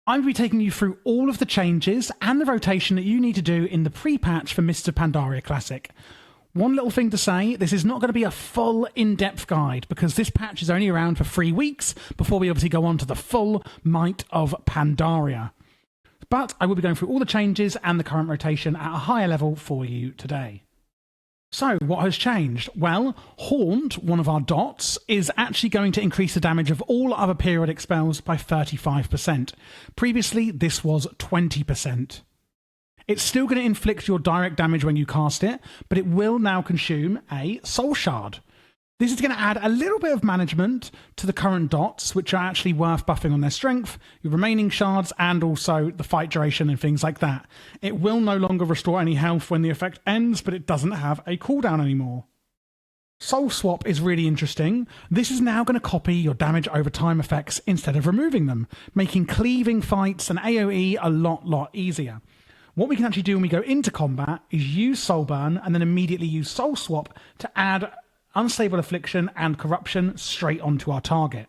I'm going to be taking you through all of the changes and the rotation that you need to do in the pre-patch for Mists of Pandaria Classic. One little thing to say, this is not going to be a full in-depth guide because this patch is only around for 3 weeks before we obviously go on to the full Might of Pandaria. But I will be going through all the changes and the current rotation at a higher level for you today. So, what has changed? Well, Haunt, one of our dots, is actually going to increase the damage of all other periodic spells by 35%. Previously, this was 20%. It's still going to inflict your direct damage when you cast it, but it will now consume a Soul Shard. This is going to add a little bit of management to the current dots, which are actually worth buffing on their strength, your remaining shards, and also the fight duration and things like that. It will no longer restore any health when the effect ends, but it doesn't have a cooldown anymore. Soulswap is really interesting. This is now going to copy your damage over time effects instead of removing them, making cleaving fights and AoE a lot easier. What we can actually do when we go into combat is use Soulburn and then immediately use Soulswap to add Unstable Affliction and Corruption straight onto our target.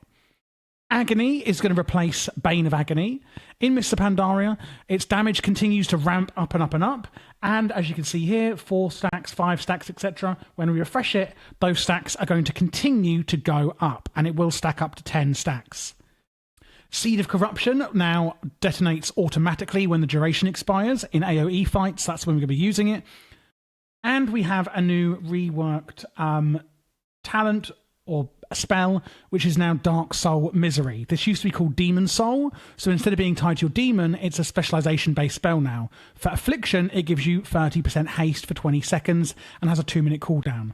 Agony is going to replace Bane of Agony. In Mists of Pandaria, its damage continues to ramp up and up and up, and as you can see here, 4 stacks, 5 stacks, etc. When we refresh it, those stacks are going to continue to go up, and it will stack up to 10 stacks. Seed of Corruption now detonates automatically when the duration expires. In AoE fights, that's when we're going to be using it. And we have a new reworked talent or a spell, which is now Dark Soul Misery. This used to be called Demon Soul, so instead of being tied to your demon, it's a specialization-based spell now. For Affliction, it gives you 30% haste for 20 seconds and has a 2-minute cooldown.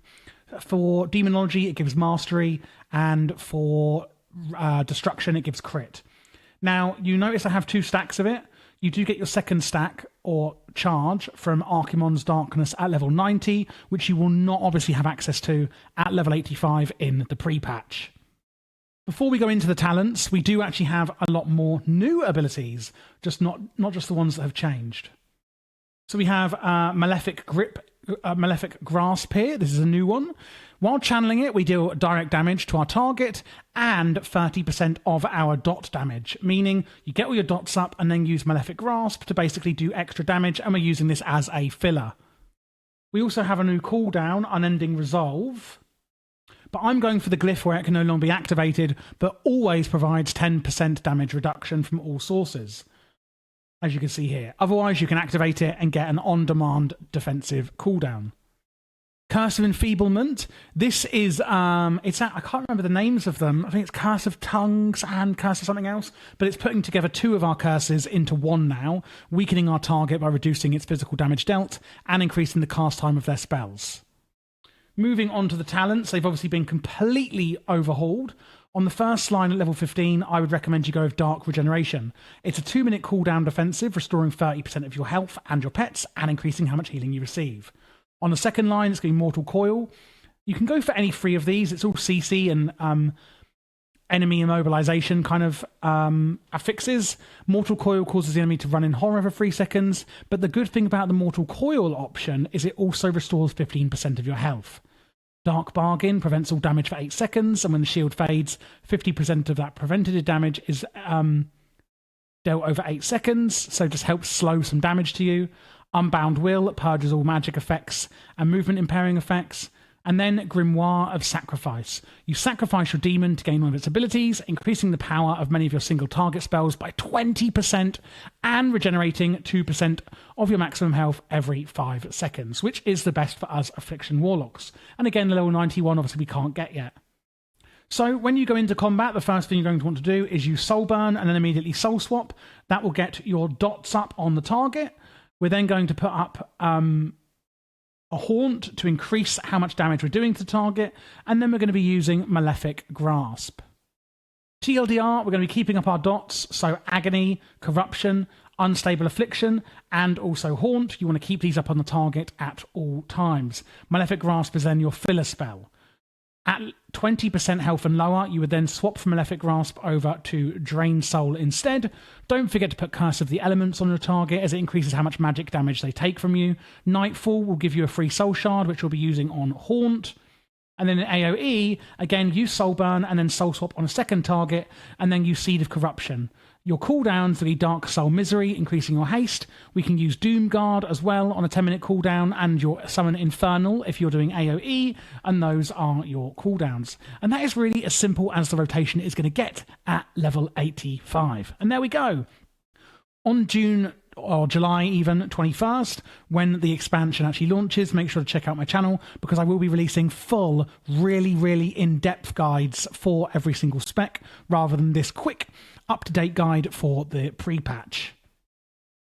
For Demonology, it gives Mastery, and for Destruction, it gives Crit. Now, you notice I have 2 stacks of it. You do get your second stack or charge from Archimonde's Darkness at level 90, which you will not obviously have access to at level 85 in the pre-patch. Before we go into the talents, we do actually have a lot more new abilities, just not just the ones that have changed. So we have Malefic Grip, Malefic Grasp here. This is a new one. While channeling it, we deal direct damage to our target and 30% of our dot damage, meaning you get all your dots up and then use Malefic Grasp to basically do extra damage, and we're using this as a filler. We also have a new cooldown, Unending Resolve, but I'm going for the glyph where it can no longer be activated, but always provides 10% damage reduction from all sources, as you can see here. Otherwise, you can activate it and get an on-demand defensive cooldown. Curse of Enfeeblement. This is, I can't remember the names of them. I think it's Curse of Tongues and Curse of something else, but it's putting together 2 of our curses into one now, weakening our target by reducing its physical damage dealt and increasing the cast time of their spells. Moving on to the talents, they've obviously been completely overhauled. On the first line at level 15, I would recommend you go with Dark Regeneration. It's a 2-minute cooldown defensive, restoring 30% of your health and your pets and increasing how much healing you receive. On the second line, it's going to be Mortal Coil. You can go for any 3 of these. It's all CC and enemy immobilization kind of affixes. Mortal Coil causes the enemy to run in horror for 3 seconds. But the good thing about the Mortal Coil option is it also restores 15% of your health. Dark Bargain prevents all damage for 8 seconds. And when the shield fades, 50% of that preventative damage is dealt over 8 seconds. So it just helps slow some damage to you. Unbound Will purges all magic effects and movement impairing effects. And then Grimoire of Sacrifice. You sacrifice your demon to gain one of its abilities, increasing the power of many of your single target spells by 20% and regenerating 2% of your maximum health every 5 seconds, which is the best for us Affliction Warlocks. And again, the level 91 obviously we can't get yet. So when you go into combat, the first thing you're going to want to do is use Soulburn and then immediately Soulswap. That will get your dots up on the target. We're then going to put up a Haunt to increase how much damage we're doing to the target, and then we're going to be using Malefic Grasp. TLDR, we're going to be keeping up our dots, so Agony, Corruption, Unstable Affliction, and also Haunt. You want to keep these up on the target at all times. Malefic Grasp is then your filler spell. At 20% health and lower, you would then swap from Malefic Grasp over to Drain Soul instead. Don't forget to put Curse of the Elements on your target, as it increases how much magic damage they take from you. Nightfall will give you a free Soul Shard, which we'll be using on Haunt. And then in AoE, again, use Soulburn and then Soulswap on a second target, and then use Seed of Corruption. Your cooldowns will be Dark Soul Misery, increasing your haste. We can use Doom Guard as well on a 10-minute cooldown, and your Summon Infernal if you're doing AoE, and those are your cooldowns. And that is really as simple as the rotation is going to get at level 85. And there we go. On June or July even 21st, when the expansion actually launches, make sure to check out my channel, because I will be releasing full, really in-depth guides for every single spec, rather than this quick up-to-date guide for the pre-patch.